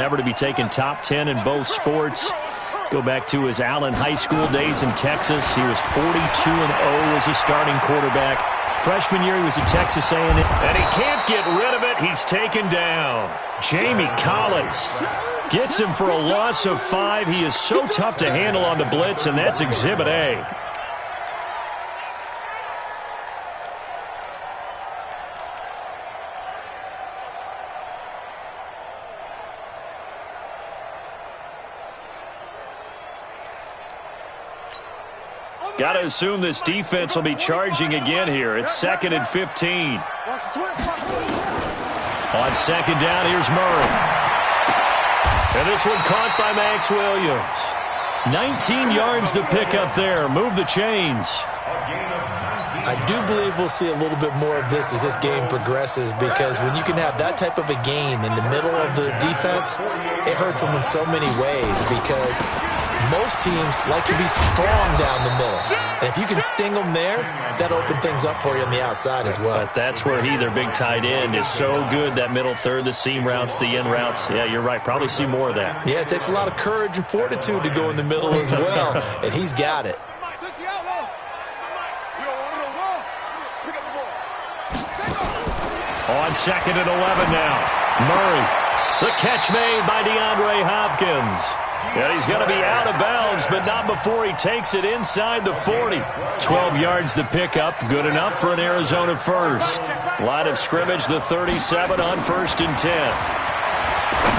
Never to be taken top 10 in both sports. Go back to his Allen High School days in Texas. He was 42-0 as a starting quarterback. Freshman year, he was at Texas A&M. And he can't get rid of it. He's taken down. Jamie Collins gets him for a loss of 5. He is so tough to handle on the blitz, and that's Exhibit A. Got to assume this defense will be charging again here. It's 2nd and 15. On second down, here's Murray. And this one caught by Max Williams. 19 yards to pick up there. Move the chains. I do believe we'll see a little bit more of this as this game progresses, because when you can have that type of a game in the middle of the defense, it hurts them in so many ways, because most teams like to be strong down the middle. And if you can sting them there, that'll open things up for you on the outside as well. But that's where their big tight end, is so good, that middle third, the seam routes, the in routes. Yeah, you're right. Probably see more of that. Yeah, it takes a lot of courage and fortitude to go in the middle as well, and he's got it. On 2nd and 11 now. Murray. The catch made by DeAndre Hopkins. And he's going to be out of bounds, but not before he takes it inside the 40. 12 yards to pick up. Good enough for an Arizona first. Line of scrimmage, the 37 on 1st and 10.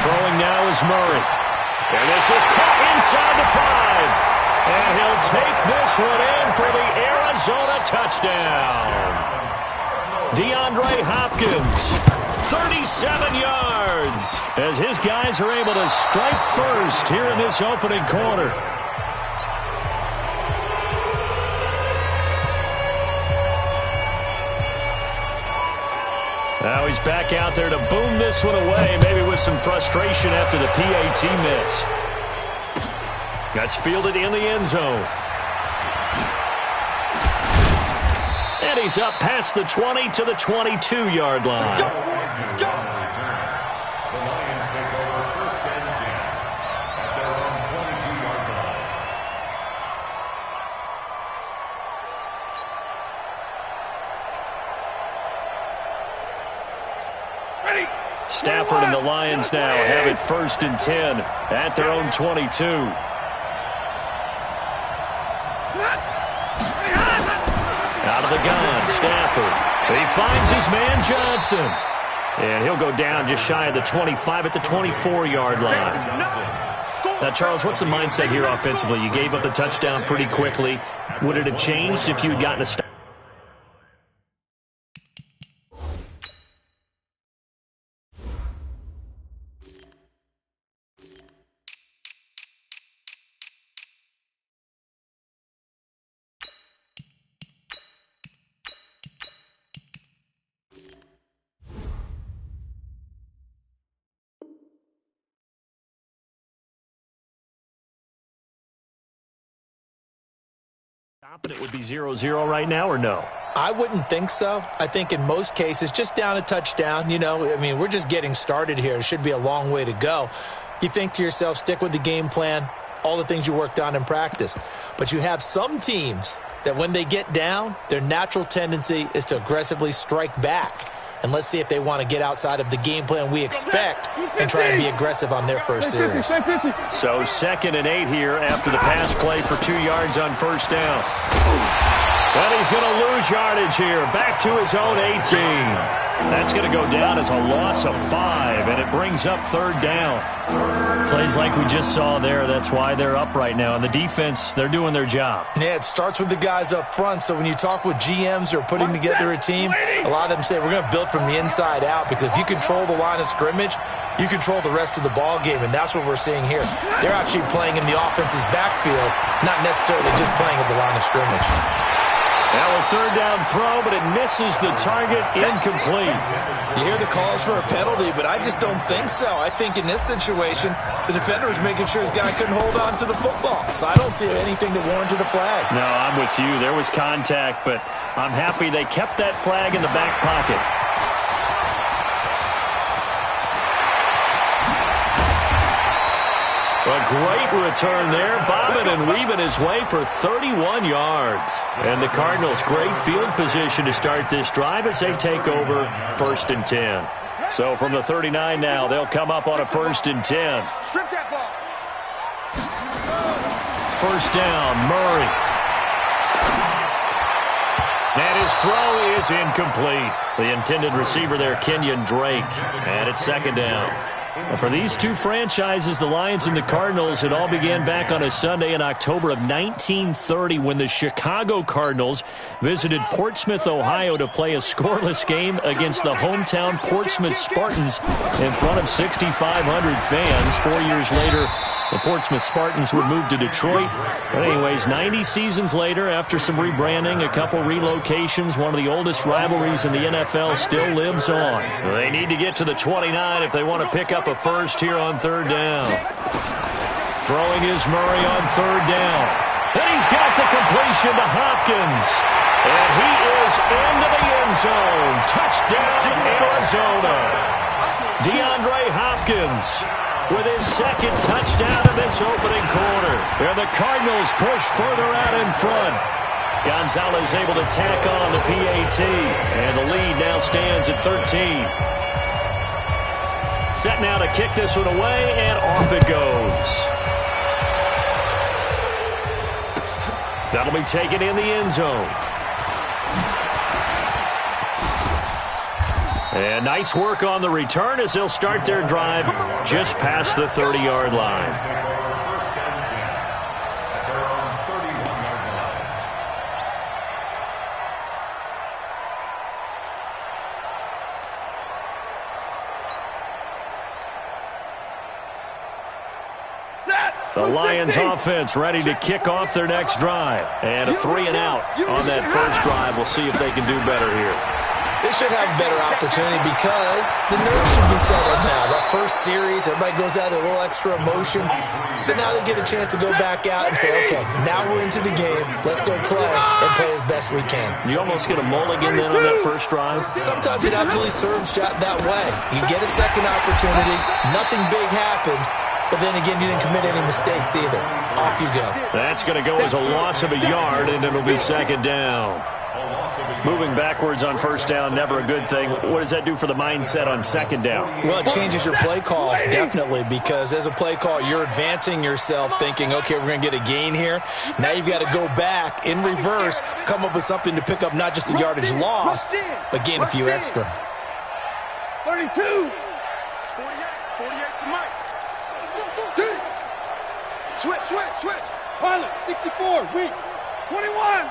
Throwing now is Murray. And this is caught inside the 5. And he'll take this one in for the Arizona touchdown. DeAndre Hopkins, 37 yards, as his guys are able to strike first here in this opening quarter. Now he's back out there to boom this one away, maybe with some frustration after the PAT miss. That's fielded in the end zone. And he's up past the 20 to the 22-yard line. Let's go. Let's go. The Lions take over 1st and 10 at their own 22-yard line. Ready. Stafford and the Lions now have it 1st and 10 at their own 22. Out of the gun, Stafford. He finds his man Johnson. And he'll go down just shy of the 25 at the 24-yard line. Now, Charles, what's the mindset here offensively? You gave up the touchdown pretty quickly. Would it have changed if you had gotten a stop? It would be 0-0 right now, or no? I wouldn't think so. I think in most cases, just down a touchdown, we're just getting started here. It should be a long way to go. You think to yourself, stick with the game plan, all the things you worked on in practice. But you have some teams that when they get down, their natural tendency is to aggressively strike back. And let's see if they want to get outside of the game plan we expect and try and be aggressive on their first series. So 2nd and 8 here after the pass play for 2 yards on 1st down. And he's going to lose yardage here. Back to his own 18. That's going to go down as a loss of 5, and it brings up 3rd down. Plays like we just saw there. That's why they're up right now. And the defense, they're doing their job. Yeah, it starts with the guys up front. So when you talk with GMs who are putting together a team, a lot of them say we're going to build from the inside out, because if you control the line of scrimmage, you control the rest of the ball game, and that's what we're seeing here. They're actually playing in the offense's backfield, not necessarily just playing at the line of scrimmage. Now a 3rd down throw, but it misses the target, incomplete. You hear the calls for a penalty, but I just don't think so. I think in this situation, the defender was making sure his guy couldn't hold on to the football. So I don't see anything that warranted a flag. No, I'm with you. There was contact, but I'm happy they kept that flag in the back pocket. A great return there, bobbing and weaving his way for 31 yards. And the Cardinals, great field position to start this drive as they take over 1st and 10. So from the 39 now, they'll come up on a 1st and 10. Strip that ball. 1st down, Murray. And his throw is incomplete. The intended receiver there, Kenyon Drake. And it's 2nd down. Well, for these two franchises, the Lions and the Cardinals, it all began back on a Sunday in October of 1930 when the Chicago Cardinals visited Portsmouth, Ohio to play a scoreless game against the hometown Portsmouth Spartans in front of 6,500 fans. 4 years later, the Portsmouth Spartans would move to Detroit. But anyways, 90 seasons later, after some rebranding, a couple relocations, one of the oldest rivalries in the NFL still lives on. They need to get to the 29 if they want to pick up a first here on 3rd down. Throwing is Murray on 3rd down. And he's got the completion to Hopkins. And he is into the end zone. Touchdown, Arizona. DeAndre Hopkins with his 2nd touchdown in this opening quarter. And the Cardinals push further out in front. Gonzalez able to tack on the PAT. And the lead now stands at 13. Set now to kick this one away, and off it goes. That'll be taken in the end zone. And nice work on the return as they'll start their drive just past the 30-yard line. The Lions offense ready to kick off their next drive. And a 3-and-out on that first drive. We'll see if they can do better here. They should have a better opportunity because the nerves should be settled now. That first series, everybody goes out with a little extra emotion. So now they get a chance to go back out and say, okay, now we're into the game. Let's go play and play as best we can. You almost get a mulligan then on that first drive? Sometimes it absolutely serves that way. You get a second opportunity. Nothing big happened. But then again, you didn't commit any mistakes either. Off you go. That's going to go as a loss of a yard, and it'll be 2nd down. Moving backwards on 1st down, never a good thing. What does that do for the mindset on 2nd down? Well, it changes your play calls, definitely, because as a play call, you're advancing yourself thinking, okay, we're going to get a gain here. Now you've got to go back in reverse, come up with something to pick up not just the yardage lost, but gain a few extra. 32. 48 to Mike. Switch. Pilot, 64, weak. 21.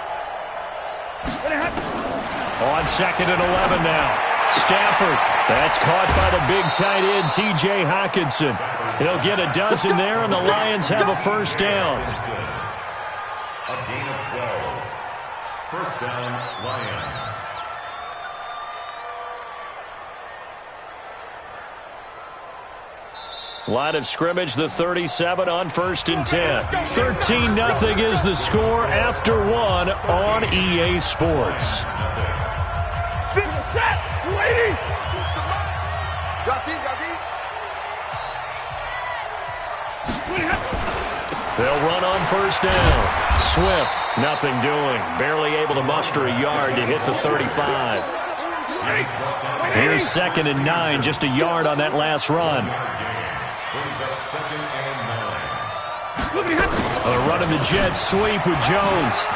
On 2nd and 11 now. Stafford. That's caught by the big tight end, T.J. Hockenson. He'll get a dozen there, and the Lions have a 1st down. A gain of 12. 1st down, Lions. Line of scrimmage, the 37 on 1st and 10. 13-0 is the score after 1 on EA Sports. They'll run on 1st down. Swift, nothing doing. Barely able to muster a yard to hit the 35. Here's 2nd and 9, just a yard on that last run. Brings up 2nd and 9. They're running the jet sweep with Jones.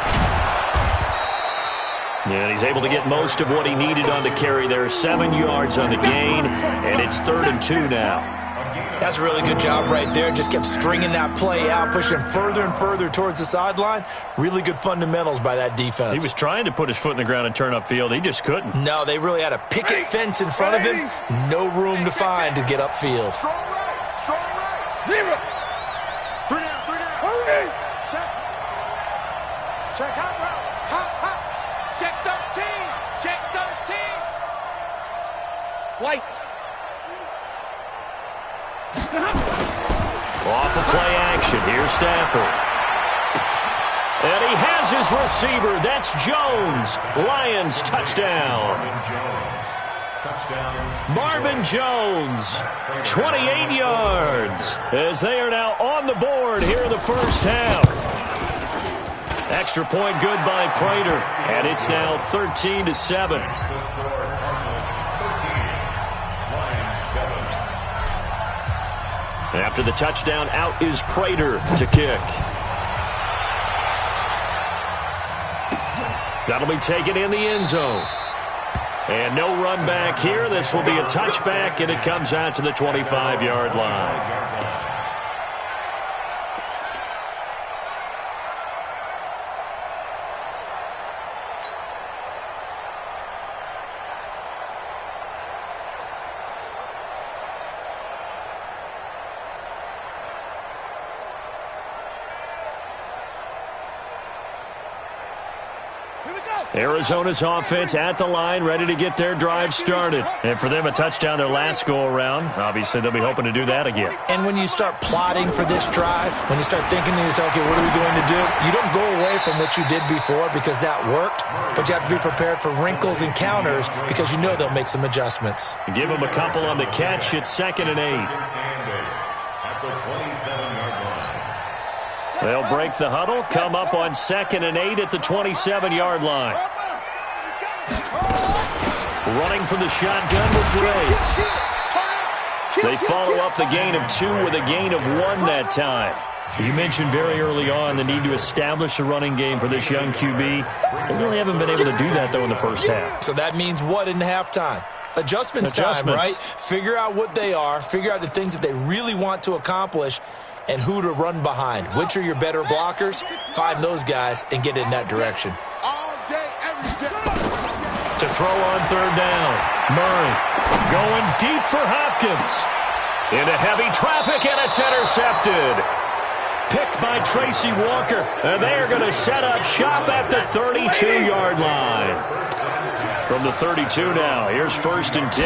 And he's able to get most of what he needed on the carry there. 7 yards on the gain, and it's 3rd and 2 now. That's a really good job right there. Just kept stringing that play out, pushing further and further towards the sideline. Really good fundamentals by that defense. He was trying to put his foot in the ground and turn upfield. He just couldn't. No, they really had a picket fence in front of him. No room to find to get upfield. Strong right. 0. 3 down. Hurry. Check hot route. Hot. Check 13. White. Off of play action. Here's Stafford. And he has his receiver. That's Jones. Lions touchdown. Marvin Jones, 28 yards, as they are now on the board here in the first half. Extra point good by Prater, and it's now 13-7. After the touchdown, out is Prater to kick. That'll be taken in the end zone. And no run back here. This will be a touchback, and it comes out to the 25-yard line. Arizona's offense at the line, ready to get their drive started. And for them, a touchdown their last go-around. Obviously, they'll be hoping to do that again. And when you start plotting for this drive, when you start thinking to yourself, okay, what are we going to do? You don't go away from what you did before because that worked, but you have to be prepared for wrinkles and counters because you know they'll make some adjustments. Give them a couple on the catch. It's 2nd and 8. At the 27-yard line. They'll break the huddle, come up on 2nd and 8 at the 27-yard line. Running from the shotgun with Drey. They follow up the gain of 2 with a gain of 1 that time. You mentioned very early on the need to establish a running game for this young QB. They really haven't been able to do that, though, in the first half. So that means what in halftime? Adjustments time, right? Figure out what they are, figure out the things that they really want to accomplish, and who to run behind. Which are your better blockers? Find those guys and get in that direction. All day, every day. To throw on 3rd down. Murray going deep for Hopkins. Into heavy traffic, and it's intercepted. Picked by Tracy Walker. And they are going to set up shop at the 32-yard line. From the 32 now, here's 1st and 10.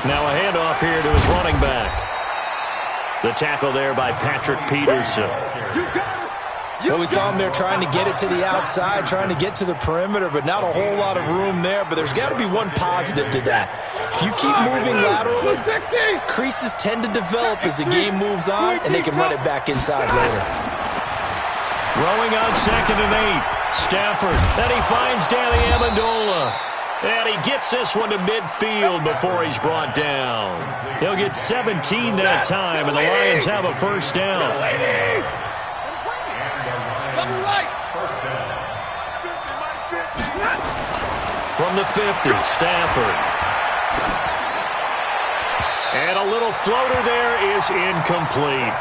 Now a handoff here to his running back. The tackle there by Patrick Peterson. Well, we saw him there trying to get it to the outside, trying to get to the perimeter, but not a whole lot of room there. But there's got to be one positive to that. If you keep moving laterally, creases tend to develop as the game moves on, and they can run it back inside later. Throwing on 2nd and 8. Stafford, and he finds Danny Amendola. And he gets this one to midfield before he's brought down. He'll get 17 that time, and the Lions have a first down. From the 50, Stafford. And a little floater there is incomplete.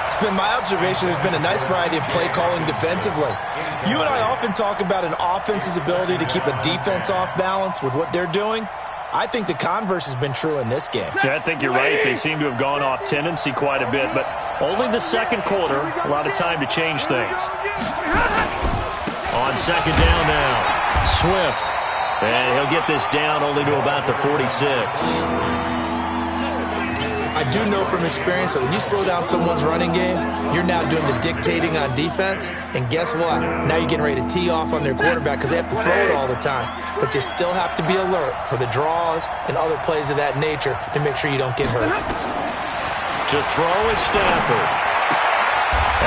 It's been my observation there's been a nice variety of play calling defensively. You and I often talk about an offense's ability to keep a defense off balance with what they're doing. I think the converse has been true in this game. Yeah, I think you're right. They seem to have gone off tendency quite a bit, but only the 2nd quarter, a lot of time to change things. On 2nd down now, Swift. And he'll get this down only to about the 46. I do know from experience that when you slow down someone's running game, you're now doing the dictating on defense. And guess what? Now you're getting ready to tee off on their quarterback because they have to throw it all the time. But you still have to be alert for the draws and other plays of that nature to make sure you don't get hurt. To throw is Stafford.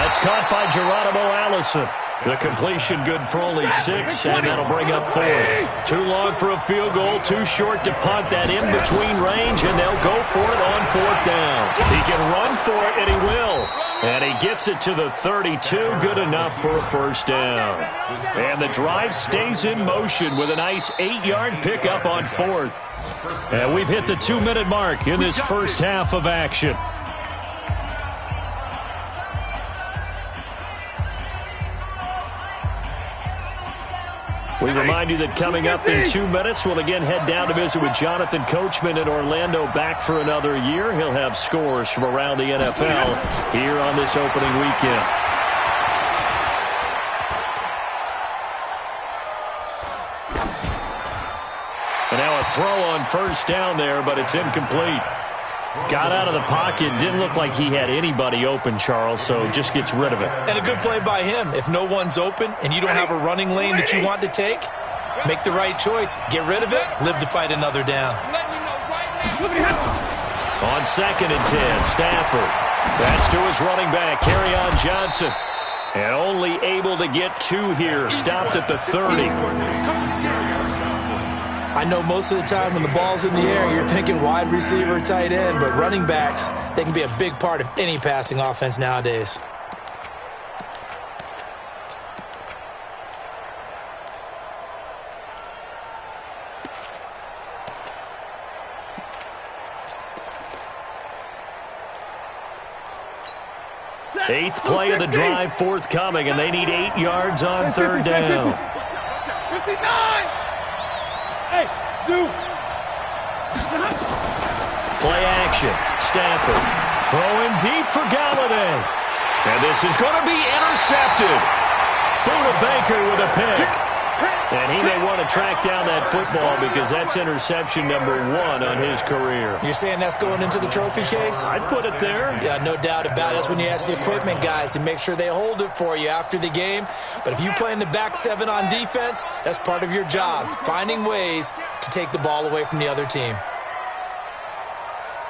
That's caught by Geronimo Allison. The completion good for only 6, and that'll bring up 4th. Too long for a field goal, too short to punt. That in between range, and they'll go for it on 4th down. He can run for it, and he will. And he gets it to the 32, good enough for a first down. And the drive stays in motion with a nice 8-yard pickup on 4th. And we've hit the 2-minute mark in this first half of action. We remind you that coming up in 2 minutes, we'll again head down to visit with Jonathan Coachman in Orlando, back for another year. He'll have scores from around the NFL here on this opening weekend. And now a throw on 1st down there, but it's incomplete. Got out of the pocket. Didn't look like he had anybody open, Charles, so just gets rid of it. And a good play by him. If no one's open and you don't have a running lane that you want to take, Make the right choice. Get rid of it. Live to fight another down. On 2nd and 10, Stafford. That's to his running back, Kerryon Johnson. And only able to get 2 here. Stopped at the 30. I know most of the time when the ball's in the air, you're thinking wide receiver, tight end, but running backs, they can be a big part of any passing offense nowadays. Eighth play of the drive forthcoming, and they need 8 yards on 3rd down. 59! Hey, Zoo! Play action. Stafford throwing deep for Galladay. And this is going to be intercepted. Buda Baker with a pick. And he may want to track down that football because that's interception number 1 on his career. You're saying that's going into the trophy case? I'd put it there. Yeah, no doubt about it. That's when you ask the equipment guys to make sure they hold it for you after the game. But if you play in the back 7 on defense, that's part of your job, finding ways to take the ball away from the other team.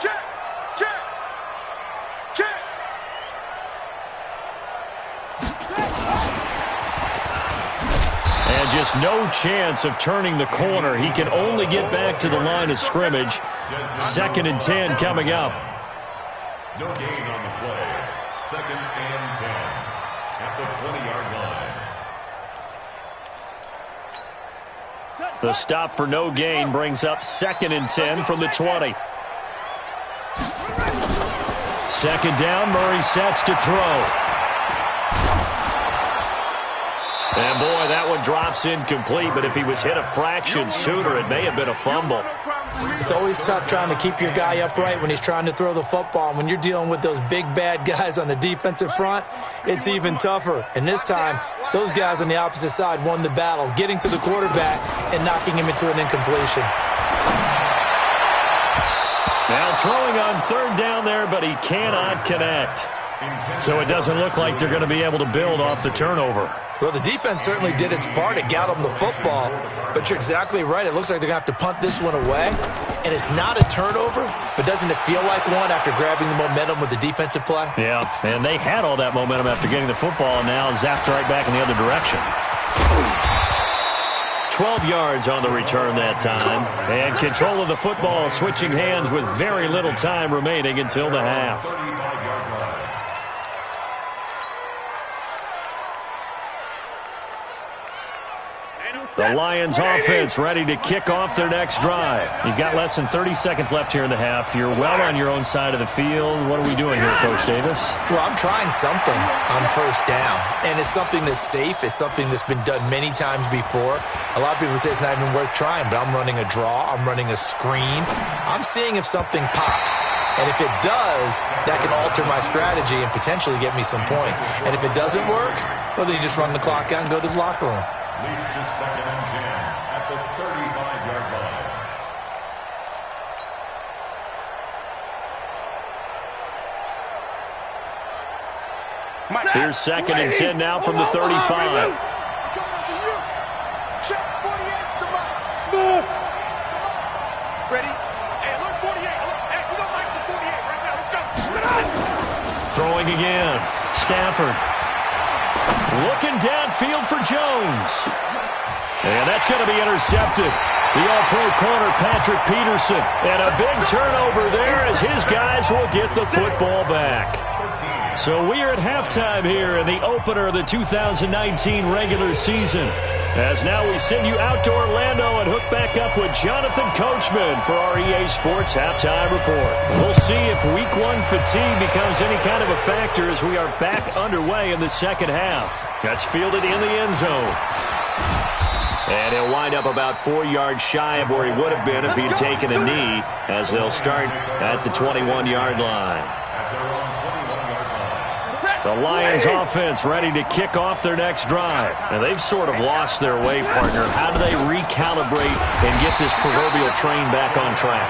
Check, check, check. And just no chance of turning the corner. He can only get back to the line of scrimmage. 2nd and 10 coming up. No gain on the play. 2nd and 10 at the 20-yard line. The stop for no gain brings up 2nd and 10 from the 20. 2nd down, Murray sets to throw. And boy, that one drops incomplete, but if he was hit a fraction sooner, it may have been a fumble. It's always tough trying to keep your guy upright when he's trying to throw the football. When you're dealing with those big, bad guys on the defensive front, it's even tougher. And this time, those guys on the opposite side won the battle, getting to the quarterback and knocking him into an incompletion. Now throwing on 3rd down there, but he cannot connect. So it doesn't look like they're going to be able to build off the turnover. Well, the defense certainly did its part. It got them the football. But you're exactly right. It looks like they're going to have to punt this one away. And it's not a turnover, but doesn't it feel like one after grabbing the momentum with the defensive play? Yeah, and they had all that momentum after getting the football, and now zapped right back in the other direction. 12 yards on the return that time. And control of the football switching hands with very little time remaining until the half. The Lions offense ready to kick off their next drive. You've got less than 30 seconds left here in the half. You're well on your own side of the field. What are we doing here, Coach Davis? Well, I'm trying something on 1st down. And it's something that's safe. It's something that's been done many times before. A lot of people say it's not even worth trying, but I'm running a draw. I'm running a screen. I'm seeing if something pops. And if it does, that can alter my strategy and potentially get me some points. And if it doesn't work, well, then you just run the clock out and go to the locker room. Leads to 2nd and 10 at the 35-yard line. Here's 2nd and 10 now from the 35. Check 48's the mark. Smooth. Ready? Hey, alert 48. Hey, we don't like the 48 right now. Let's go. Throwing again. Stafford. Looking downfield for Jones. And that's going to be intercepted. The all-pro corner, Patrick Peterson. And a big turnover there as his guys will get the football back. So we are at halftime here in the opener of the 2019 regular season. As now we send you out to Orlando and hook back up with Jonathan Coachman for our EA Sports Halftime Report. We'll see if Week 1 fatigue becomes any kind of a factor as we are back underway in the second half. That's fielded in the end zone. And he'll wind up about 4 yards shy of where he would have been if he'd taken a knee, as they'll start at the 21-yard line. The Lions offense ready to kick off their next drive. And they've sort of lost their way, partner. How do they recalibrate and get this proverbial train back on track?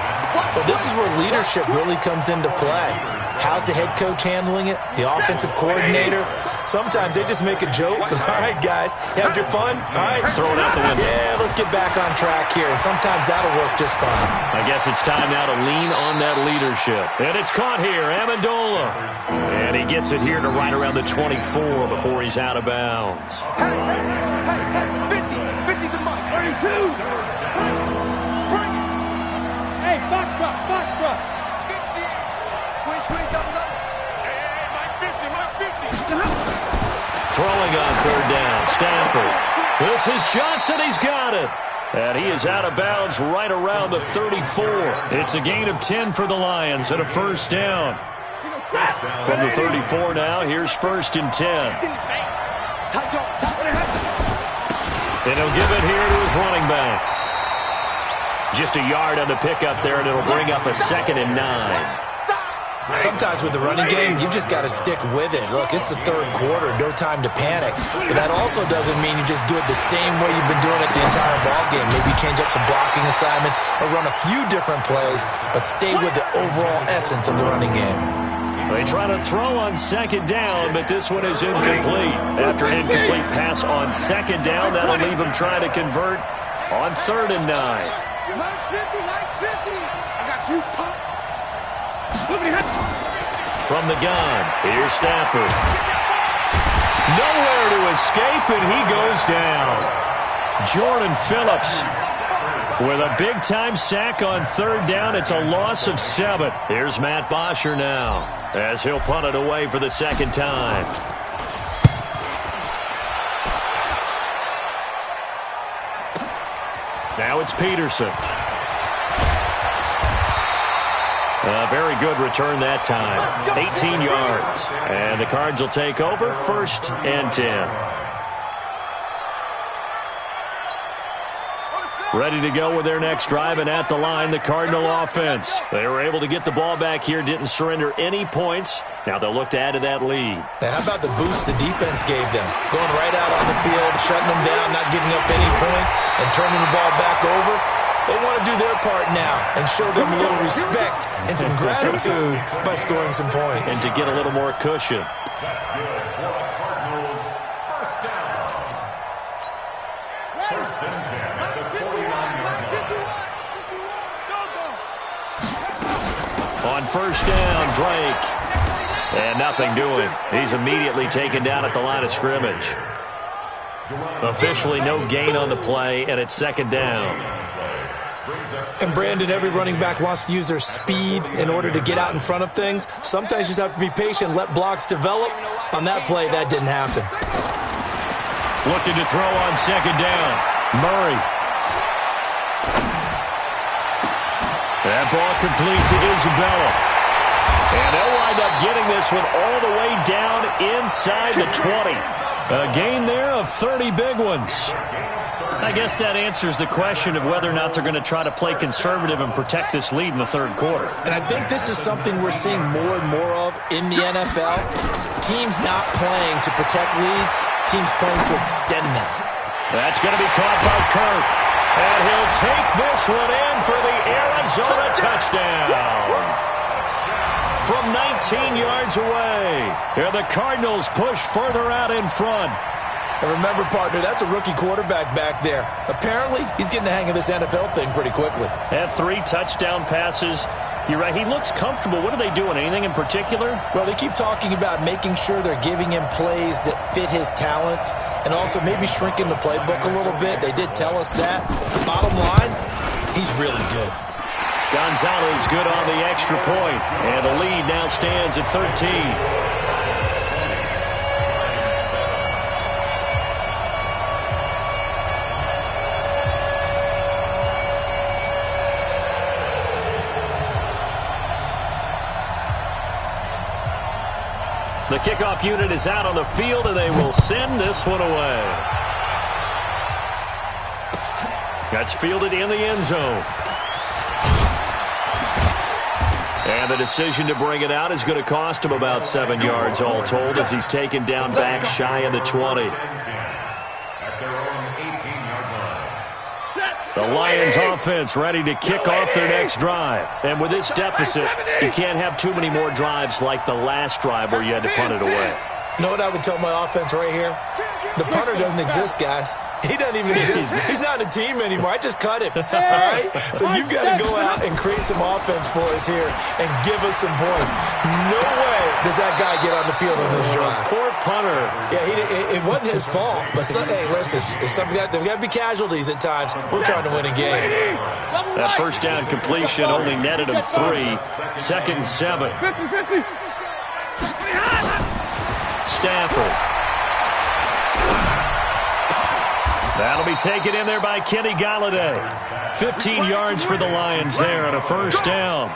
Well, this is where leadership really comes into play. How's the head coach handling it? The offensive coordinator? Sometimes they just make a joke. All right, guys, you had your fun? All right. Throw it out the window. Yeah, let's get back on track here. And sometimes that'll work just fine. I guess it's time now to lean on that leadership. And it's caught here, Amendola. And he gets it here to right around the 24 before he's out of bounds. Hey, 50 to Mike. 32. Bring it. Hey, foxtrot, foxtrot. 50. Squeeze, double. Hey, Mike 50. Throwing on third down, Stanford. This is Johnson. He's got it. And he is out of bounds right around the 34. It's a gain of 10 for the Lions and a first down. From the 34 now, here's first and 10. And he'll give it here to his running back. Just a yard on the pickup there, and it'll bring up a 2nd and 9. Sometimes with the running game, you've just got to stick with it. Look, it's the third quarter, no time to panic. But that also doesn't mean you just do it the same way you've been doing it the entire ballgame. Maybe change up some blocking assignments or run a few different plays, but stay with the overall essence of the running game. They try to throw on second down, but this one is incomplete. After an incomplete pass on second down, that'll leave him trying to convert on 3rd and 9. Mike's 50. I got you, pop. From the gun, here's Stafford. Nowhere to escape, and he goes down. Jordan Phillips with a big-time sack on 3rd down. It's a loss of 7. Here's Matt Bosher now as he'll punt it away for the 2nd time. Now it's Peterson. A very good return that time. 18 yards. And the Cards will take over 1st and 10. Ready to go with their next drive, and at the line, the Cardinal offense. They were able to get the ball back here, didn't surrender any points. Now they'll look to add to that lead. Now, how about the boost the defense gave them? Going right out on the field, shutting them down, not giving up any points, and turning the ball back over. They want to do their part now and show them a little respect and some gratitude by scoring some points. And to get a little more cushion. On 1st down, Drake. And nothing doing. He's immediately taken down at the line of scrimmage. Officially no gain on the play, and it's 2nd down. And Brandon, every running back wants to use their speed in order to get out in front of things. Sometimes you just have to be patient, let blocks develop. On that play, that didn't happen. Looking to throw on 2nd down. Murray. That ball complete to Isabella. And they'll wind up getting this one all the way down inside the 20. A gain there of 30 big ones. I guess that answers the question of whether or not they're going to try to play conservative and protect this lead in the 3rd quarter. And I think this is something we're seeing more and more of in the NFL. Teams not playing to protect leads, teams playing to extend them. That's going to be caught by Kirk. And he'll take this one in for the Arizona touchdown. From 19 yards away. And the Cardinals push further out in front. And remember, partner, that's a rookie quarterback back there. Apparently, he's getting the hang of this NFL thing pretty quickly. Had 3 touchdown passes. You're right, he looks comfortable. What are they doing? Anything in particular? Well, they keep talking about making sure they're giving him plays that fit his talents and also maybe shrinking the playbook a little bit. They did tell us that. Bottom line, he's really good. Gonzalez good on the extra point. And the lead now stands at 13. The kickoff unit is out on the field, and they will send this one away. That's fielded in the end zone. And the decision to bring it out is going to cost him about 7 yards all told as he's taken down back shy of the 20. The Lions offense ready to kick off their next drive. And with this deficit, you can't have too many more drives like the last drive where you had to punt it away. You know what I would tell my offense right here? The punter doesn't exist, guys. He doesn't even exist. He's not a team anymore. I just cut him. All right? So you've got to go out and create some offense for us here and give us some points. No way does that guy get on the field on this drive. Poor punter. Yeah, it wasn't his fault. But, hey, listen, there's got to be casualties at times. We're trying to win a game. That first down completion only netted him 3. 2nd and 7. Stafford. That'll be taken in there by Kenny Golladay. 15 yards for the Lions there on a first down.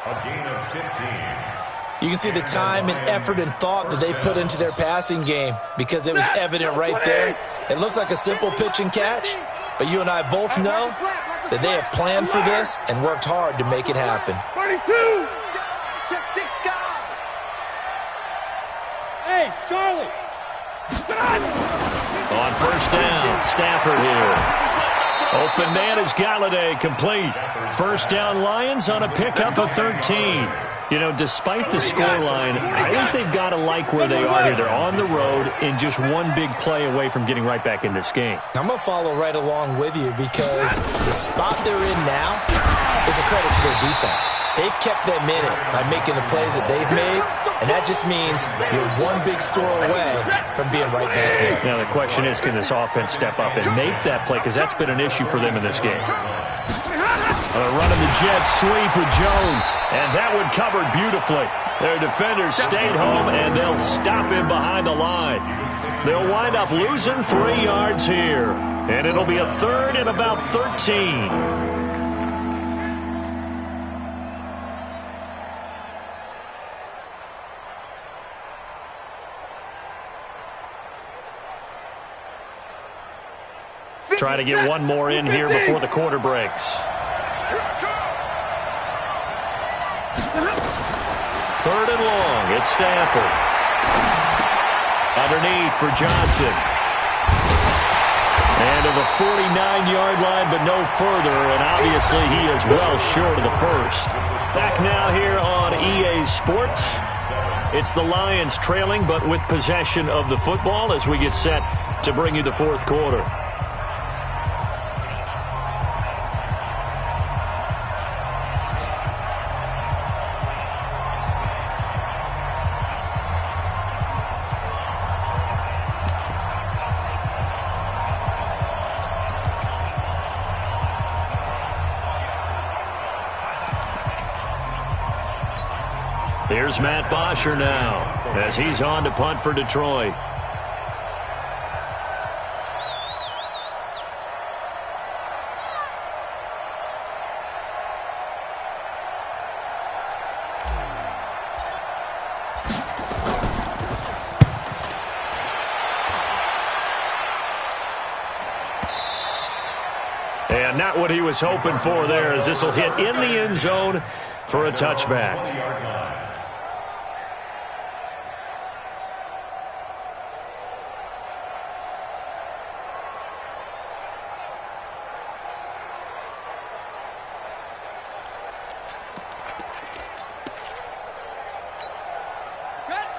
A gain of 15. You can see the time and effort and thought that they put into their passing game because it was evident right there. It looks like a simple pitch and catch, but you and I both know that they have planned for this and worked hard to make it happen. 32. Hey, Charlie. On first down, Stafford here. Open man is Golladay, complete. First down Lions on a pickup of 13. You know, despite the scoreline, I think they've got to like where they are here. They're on the road and just one big play away from getting right back in this game. I'm going to follow right along with you because the spot they're in now is a credit to their defense. They've kept them in it by making the plays that they've made, and that just means you're one big score away from being right back there. Now, the question is, can this offense step up and make that play? Because that's been an issue for them in this game. Running the jet sweep with Jones, and that one covered beautifully. Their defenders stayed home, and they'll stop him behind the line. They'll wind up losing 3 yards here, and it'll be a 3rd and about 13. Try to get one more in here before the quarter breaks. 3rd and long. It's Stafford. Underneath for Johnson. And to the 49-yard line, but no further. And obviously he is well short of the first. Back now here on EA Sports. It's the Lions trailing, but with possession of the football as we get set to bring you the 4th quarter. Here's Matt Bosher now as he's on to punt for Detroit. And not what he was hoping for there, as this will hit in the end zone for a touchback.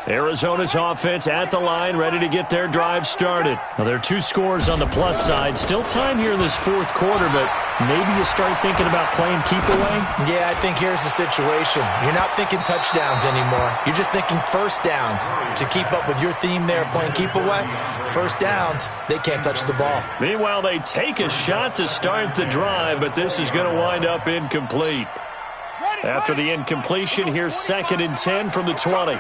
Arizona's offense at the line, ready to get their drive started. Now, there are 2 scores on the plus side. Still time here in this 4th quarter, but maybe you start thinking about playing keep away? Yeah, I think here's the situation. You're not thinking touchdowns anymore. You're just thinking first downs. To keep up with your theme there, playing keep away, first downs, they can't touch the ball. Meanwhile, they take a shot to start the drive, but this is going to wind up incomplete. After the incompletion, here's 2nd and 10 from the 20.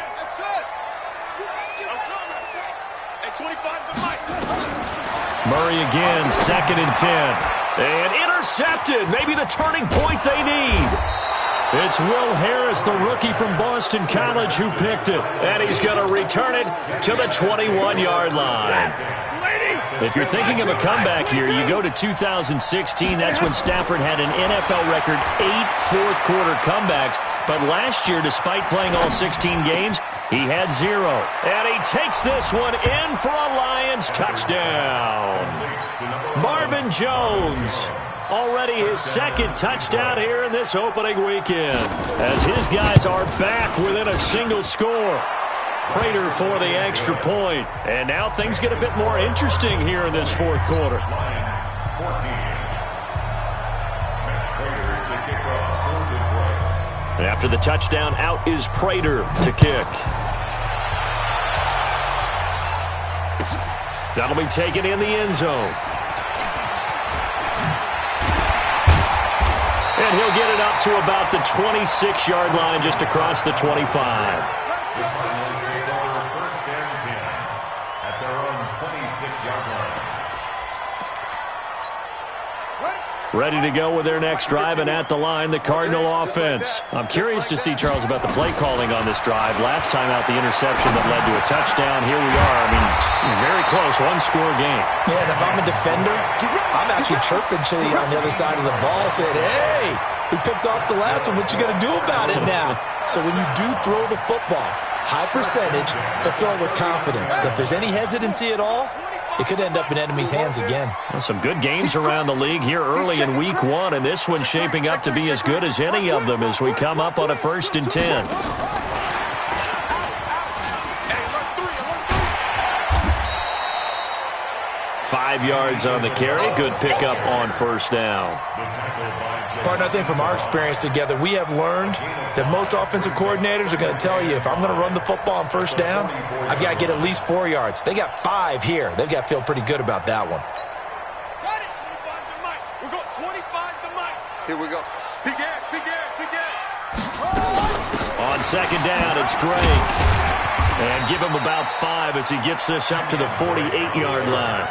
Murray again, 2nd and 10. And intercepted. Maybe the turning point they need. It's Will Harris, the rookie from Boston College, who picked it. And he's going to return it to the 21-yard line. If you're thinking of a comeback here, you go to 2016. That's when Stafford had an NFL record 8 fourth-quarter comebacks. But last year, despite playing all 16 games, he had 0. And he takes this one in for a Lions touchdown. Marvin Jones Already his second touchdown here in this opening weekend, as his guys are back within a single score. Prater for the extra point. And now things get a bit more interesting here in this fourth quarter. Lions 14. Matt Prater to kick off for Detroit. And after the touchdown, out is Prater to kick. That'll be taken in the end zone. And he'll get it up to about the 26-yard line, just across the 25. The Cardinals take over first and 10 at their own 26-yard line. Ready to go with their next drive, and at the line, the Cardinal offense. I'm curious to see, Charles, about the play calling on this drive. Last time out, the interception that led to a touchdown. Here we are. I mean, very close, one-score game. Yeah, and if I'm a defender, I'm actually chirping to you on the other side of the ball, saying, hey, we picked off the last one. What you going to do about it now? So when you do throw the football, high percentage, but throw it with confidence. If there's any hesitancy at all, it could end up in enemy's hands again. Well, some good games around the league here early in week one, and this one's shaping up to be as good as any of them as we come up on a 1st and 10. Five yards on the carry. Good pickup on first down. Partner, I think from our experience together, we have learned that most offensive coordinators are going to tell you, if I'm going to run the football on first down, I've got to get at least 4 yards. They got 5 here. They've got to feel pretty good about that one. Got it. 25 to Mike. We're going 25 to Mike. Here we go. Big ass, big ass, big ass. On second down, it's Drake. And give him about 5 as he gets this up to the 48-yard line.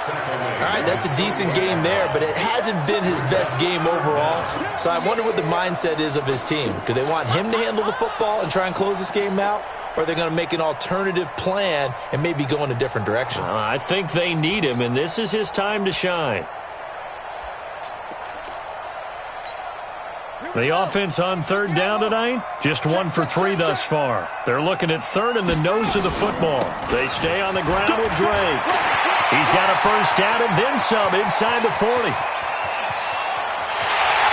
All right, that's a decent game there, but it hasn't been his best game overall. So I wonder what the mindset is of his team. Do they want him to handle the football and try and close this game out? Or are they going to make an alternative plan and maybe go in a different direction? I think they need him, and this is his time to shine. The offense on third down tonight, just 1 for 3 thus far. They're looking at third in the nose of the football. They stay on the ground with Drake. He's got a first down and then some inside the 40.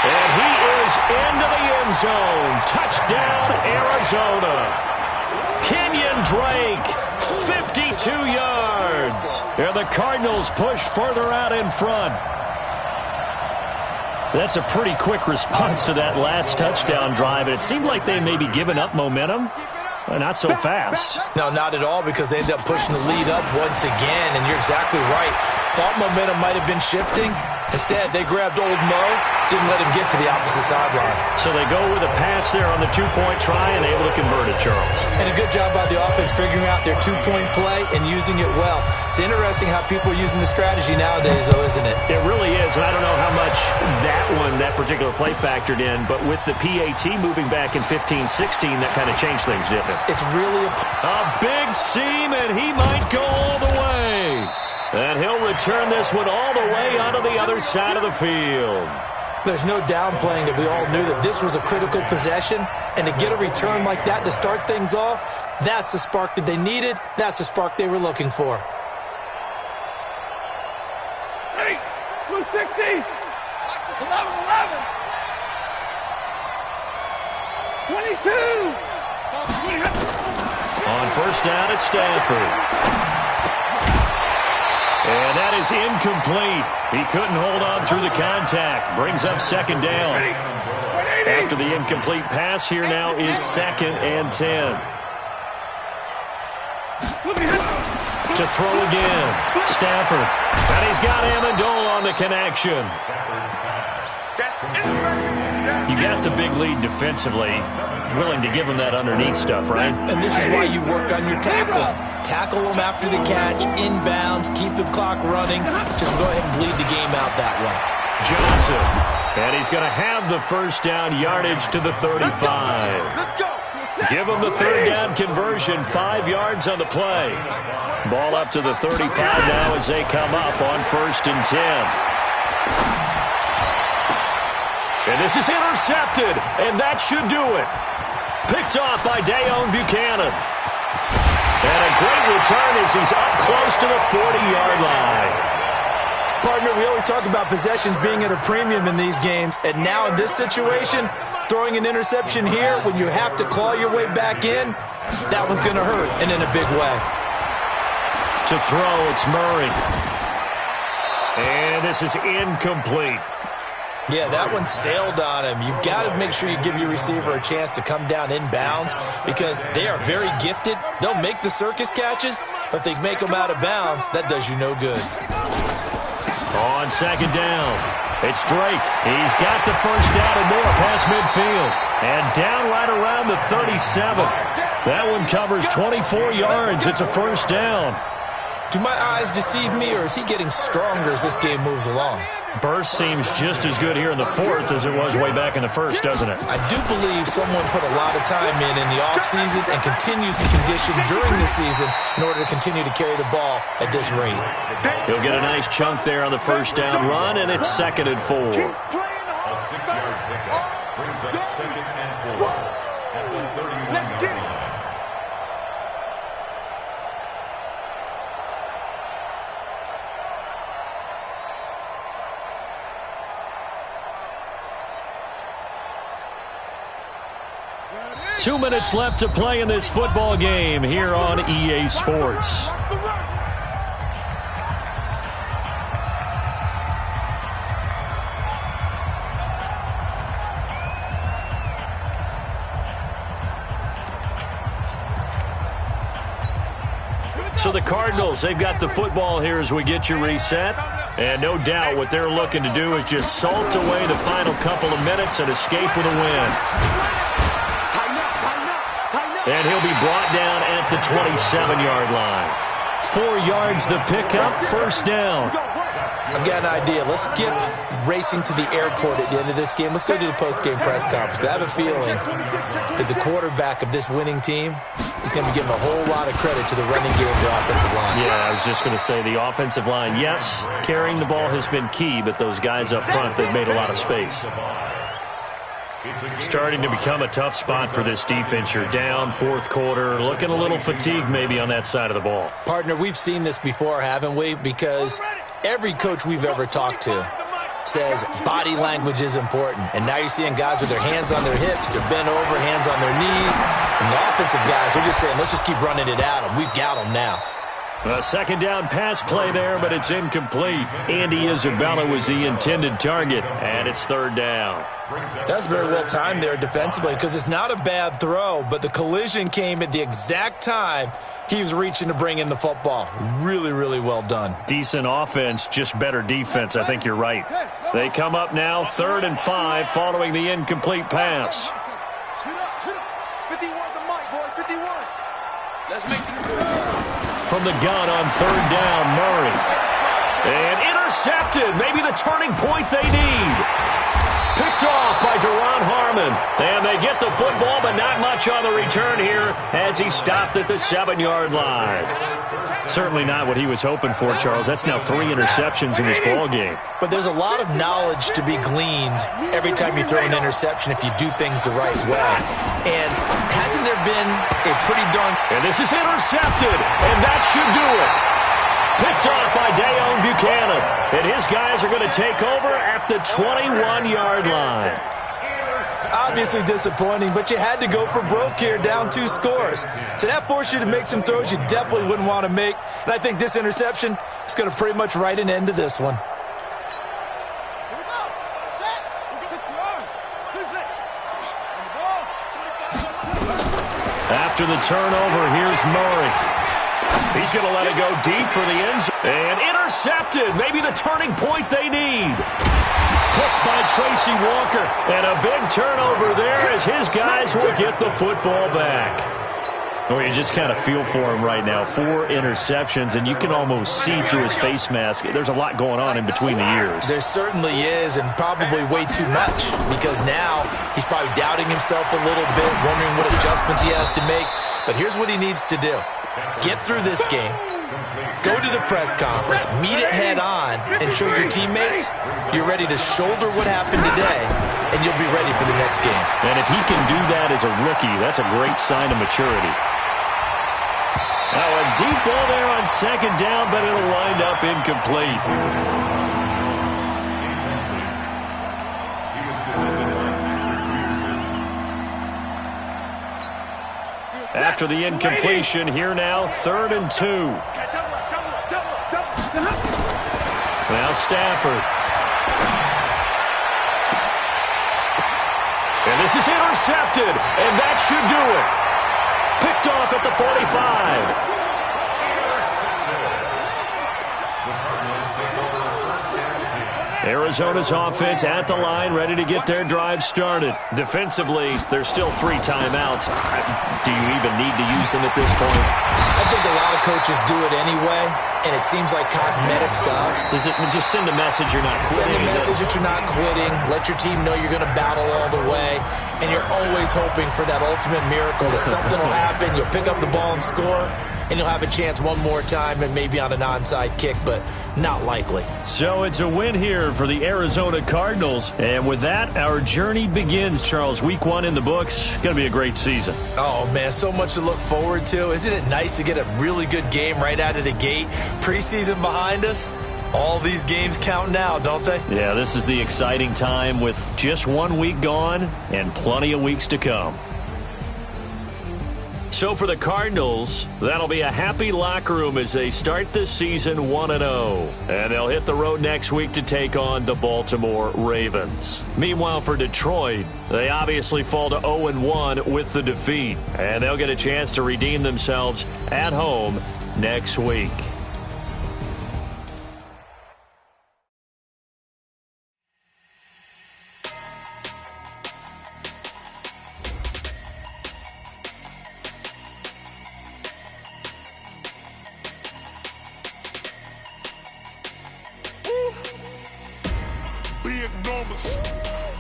And he is into the end zone. Touchdown, Arizona. Kenyon Drake, 52 yards. And the Cardinals push further out in front. That's a pretty quick response to that last touchdown drive, and it seemed like they may be giving up momentum. Well, not so fast. No, not at all, because they ended up pushing the lead up once again, and you're exactly right. Thought momentum might have been shifting. Instead, they grabbed old Mo, didn't let him get to the opposite sideline. So they go with a pass there on the two-point try and able to convert it, Charles. And a good job by the offense figuring out their two-point play and using it well. It's interesting how people are using the strategy nowadays, though, isn't it? It really is, and I don't know how much that particular play factored in, but with the PAT moving back in 15-16, that kind of changed things, didn't it? It's really a big seam, and he might go all the way. And he'll return this one all the way onto the other side of the field. There's no downplaying that we all knew that this was a critical possession, and to get a return like that to start things off, that's the spark that they needed. That's the spark they were looking for. Ready? Blue 60. 11-11. 22. On first down, it's Stanford. And that is incomplete. He couldn't hold on through the contact. Brings up second down. After the incomplete pass, here now is 2nd and 10. To throw again. Stafford. And he's got Amendola on the connection. You got the big lead defensively. Willing to give him that underneath stuff, right? And this is why you work on your tackle. Tackle them after the catch, inbounds, keep the clock running. Just go ahead and bleed the game out that way. Johnson. And he's going to have the first down yardage to the 35. Give him the third down conversion, 5 yards on the play. Ball up to the 35 now as they come up on 1st and 10. And this is intercepted, and that should do it. Picked off by Dayon Buchanan. And a great return as he's up close to the 40-yard line. Partner, we always talk about possessions being at a premium in these games, and now in this situation, throwing an interception here when you have to claw your way back in, that one's going to hurt, and in a big way. To throw, it's Murray. And this is incomplete. Yeah, that one sailed on him. You've got to make sure you give your receiver a chance to come down inbounds because they are very gifted. They'll make the circus catches, but if they make them out of bounds, that does you no good. On second down, it's Drake. He's got the first down and more past midfield. And down right around the 37. That one covers 24 yards. It's a first down. Do my eyes deceive me, or is he getting stronger as this game moves along? Burst seems just as good here in the fourth as it was way back in the first, doesn't it? I do believe someone put a lot of time in the offseason and continues to condition during the season in order to continue to carry the ball at this rate. He'll get a nice chunk there on the first down run, and it's 2nd and 4. A 6-yard pickup brings up 2nd and 4 at the 31-yard line. Two minutes left to play in this football game here on EA Sports. So the Cardinals, they've got the football here as we get you reset. And no doubt what they're looking to do is just salt away the final couple of minutes and escape with a win. And he'll be brought down at the 27-yard line. 4 yards the pickup, first down. I've got an idea. Let's skip racing to the airport at the end of this game. Let's go to the post-game press conference. I have a feeling that the quarterback of this winning team is going to be giving a whole lot of credit to the running game of the offensive line. Yeah, I was just going to say the offensive line, yes, carrying the ball has been key, but those guys up front, they've made a lot of space. Starting to become a tough spot for this defense. You're down, fourth quarter, looking a little fatigued maybe on that side of the ball. Partner, we've seen this before, haven't we? Because every coach we've ever talked to says body language is important. And now you're seeing guys with their hands on their hips, they're bent over, hands on their knees. And the offensive guys are just saying, let's just keep running it at them. We've got them now. A second down pass play there, but it's incomplete. Andy Isabella was the intended target, and it's third down. That's very well timed there defensively because it's not a bad throw, but the collision came at the exact time he was reaching to bring in the football. Really, really well done. Decent offense, just better defense. I think you're right. They come up now, 3rd and 5, following the incomplete pass. 51 to Mike, boy, 51. Let's make it. From the gun on 3rd down, Murray. And intercepted. Maybe the turning point they need. Picked off by Deron Harmon. And they get the football, but not much on the return here as he stopped at the 7-yard line. Certainly not what he was hoping for, Charles. That's now 3 interceptions in this ball game. But there's a lot of knowledge to be gleaned every time you throw an interception if you do things the right way. And hasn't there been a pretty darn... And this is intercepted, and that should do it. Picked off by Dayon Buchanan. And his guys are going to take over at the 21-yard line. Obviously disappointing, but you had to go for broke here, down 2 scores. So that forced you to make some throws you definitely wouldn't want to make. And I think this interception is going to pretty much write an end to this one. After the turnover, here's Murray. He's going to let it go deep for the end zone. And intercepted. Maybe the turning point they need. Picked by Tracy Walker. And a big turnover there as his guys will get the football back. Well, you just kind of feel for him right now. 4 interceptions, and you can almost see through his face mask. There's a lot going on in between the ears. There certainly is, and probably way too much, because now he's probably doubting himself a little bit, wondering what adjustments he has to make. But here's what he needs to do. Get through this game, go to the press conference, meet it head on, and show your teammates you're ready to shoulder what happened today, and you'll be ready for the next game. And if he can do that as a rookie, that's a great sign of maturity. Now a deep ball there on second down, but it'll wind up incomplete. After the incompletion, here now, 3rd and 2. Now Stafford. And this is intercepted, and that should do it. Picked off at the 45. Arizona's offense at the line, ready to get their drive started. Defensively, there's still 3 timeouts. Do you even need to use them at this point? I think a lot of coaches do it anyway, and it seems like cosmetics to us. Does it just send a message you're not quitting? Send a message that you're not quitting. Let your team know you're going to battle all the way, and you're always hoping for that ultimate miracle that something will happen, you'll pick up the ball and score, and you'll have a chance one more time and maybe on an onside kick, but not likely. So it's a win here for the Arizona Cardinals. And with that, our journey begins, Charles. Week 1 in the books. Going to be a great season. Oh, man, so much to look forward to. Isn't it nice to get a really good game right out of the gate? Preseason behind us. All these games count now, don't they? Yeah, this is the exciting time with just 1 week gone and plenty of weeks to come. So for the Cardinals, that'll be a happy locker room as they start this season 1-0. And they'll hit the road next week to take on the Baltimore Ravens. Meanwhile, for Detroit, they obviously fall to 0-1 with the defeat. And they'll get a chance to redeem themselves at home next week.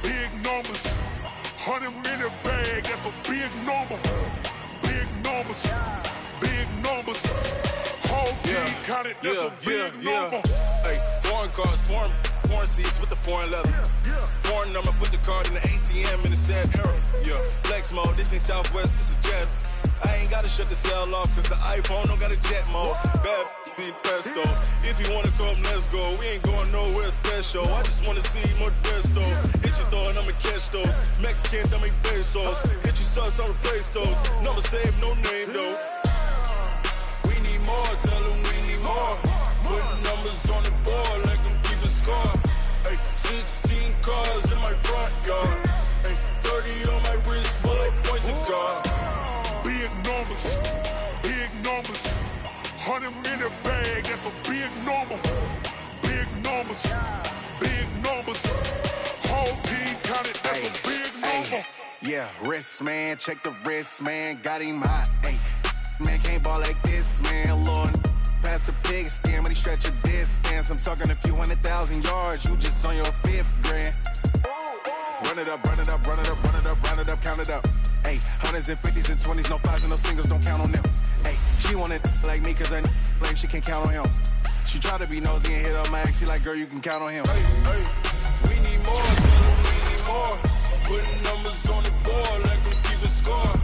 Big numbers, 100-minute bag, that's a big number. Big numbers, whole team counted, that's a big number. Hey, foreign cars, foreign seats with the foreign leather. Foreign number, put the card in the ATM in the sad era. Yeah, flex mode, this ain't Southwest, this is jet. I ain't gotta shut the cell off, cause the iPhone don't got a jet mode. Bad need pesto. If you wanna come, let's go. We ain't going nowhere special. I just wanna see more desto. Hit your throw and I'ma catch those. Mexican, don't make pesos. Hit your sauce, I'll replace those. Number save, no name though. We need more, tell them we need more. Putting numbers on the board, like them keep a score. Hey, 16 cars in my front yard. Hey, 30 on my wrist, bullet point to God. Big numbers, 100-minute bag, that's a big number. Big numbers, whole team counted, that's a big number. Yeah, wrist man, check the wrist man, got him hot. Ay, man can't ball like this, man. Lord, past the pig skin when he stretch a distance. I'm talking a few 100,000 yards, you just on your 5th grand. Run it up, count it up. Ay, 100s and 50s and 20s, no 5s and no singles, don't count on them. Ay, she want it like me cause her blame, she can't count on him. She try to be nosy and hit up my ex, she like, girl, you can count on him. Hey, we need more, tell them we need more. Putting numbers on the board, like them keep a score.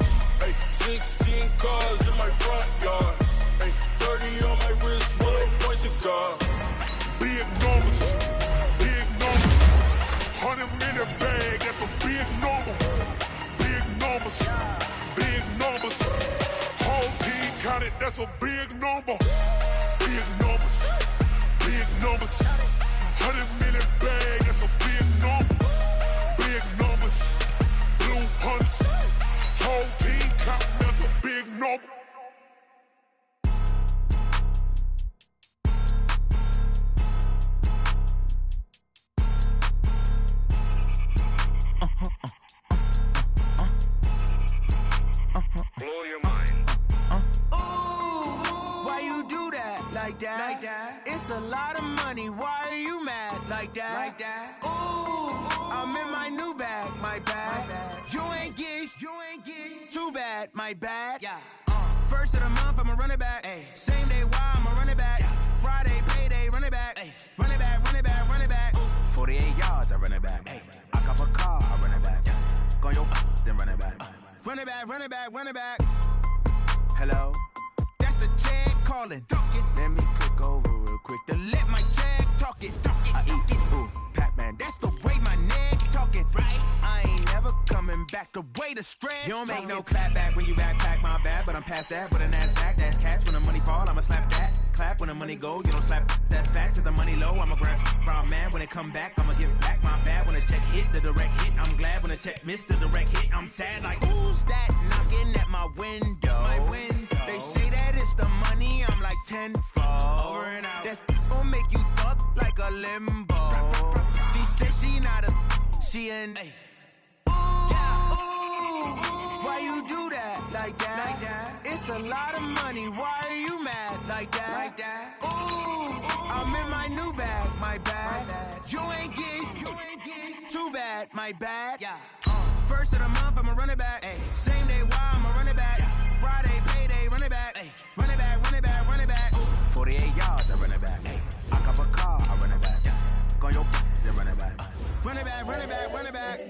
Ay, 16 cars in my front yard. Ay, 30 on my wrist, bullet point to God. Big numbers, 100-minute bag, that's a big number. Big numbers, whole team counted, that's a big number. Big numbers, 100-minute bag, that's a big number. Big numbers, blue hunts, whole team counting, that's a big number. Blow your mind. Why you do that? Like that? It's a lot of money. Why are you mad? Like that? Ooh, I'm in my new bag. My bad. You ain't getting too bad. My bad. Yeah. First of the month, I'ma run it back. Ay. Same day, why I'ma run it back. Yeah. Friday, payday, run it back. Ay. Run it back. 48 yards, I run it back. Ay. I cop a car, I run it back. Yeah. Go your then run it back. Run it back. Hello? That's the ballin'. Let me click over real quick to let my jag talk it. I eat it, ooh, Pac-Man, that's the way my neck talking. Right, I ain't never coming back the way the stress. You don't make no clap back when you backpack, my bad, but I'm past that with a NASDAQ. That's cash when the money fall, I'ma slap that. Clap when the money go, you don't slap. That's facts. If the money low, I'ma grab brown man. When it come back, I'ma give back my bad. When the check hit, the direct hit, I'm glad. When the check missed the direct hit, I'm sad. Like who's that knocking at my window? They say that it's the money, I'm like tenfold. Over and out. That's gon' make you up like a limbo. She said she not a, she an. Why you do that like that? It's a lot of money. Why are you mad like that? Ooh, I'm in my new bag, my bad. You ain't getting too bad, my bad. First of the month, I'ma run it back. Same day, why I'ma run it back. Friday, payday, run it back. Run it back, run it back, run it back. 48 yards, I run it back. I cop a car, I run it back. Go on your then run it back. Run it back, run it back, run it back.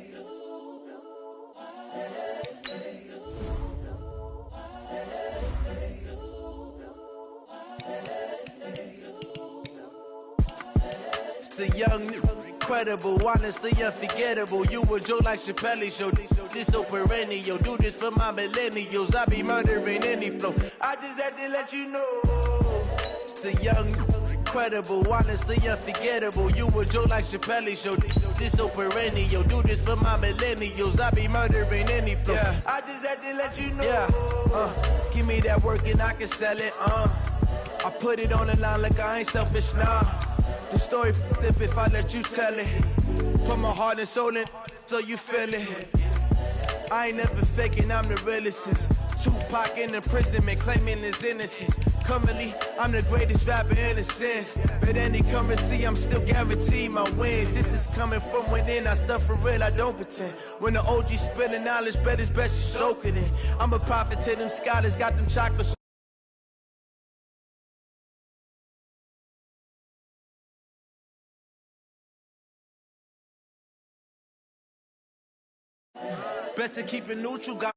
It's the young, incredible, honestly unforgettable. You a joke like Chappelle Show. This so perennial. Do this for my millennials. I be murdering any flow. I just had to let you know. It's the young, incredible, honestly unforgettable. You a joke like Chappelle Show. This so perennial. Do this for my millennials. I be murdering any flow. Yeah. I just had to let you know. Yeah. Give me that work and I can sell it. I put it on the line like I ain't selfish now. The story flip if I let you tell it. Put my heart and soul in so you feel it. I ain't never faking, I'm the realest since Tupac in imprisonment, claiming his innocence. Currently, I'm the greatest rapper in a sense. But any currency, I'm still guaranteed my wins. This is coming from within, I stuff for real, I don't pretend. When the OG spilling knowledge, bet it's best you soak it in. I'm a prophet to them scholars, got them chocolates. Best to keep it neutral, got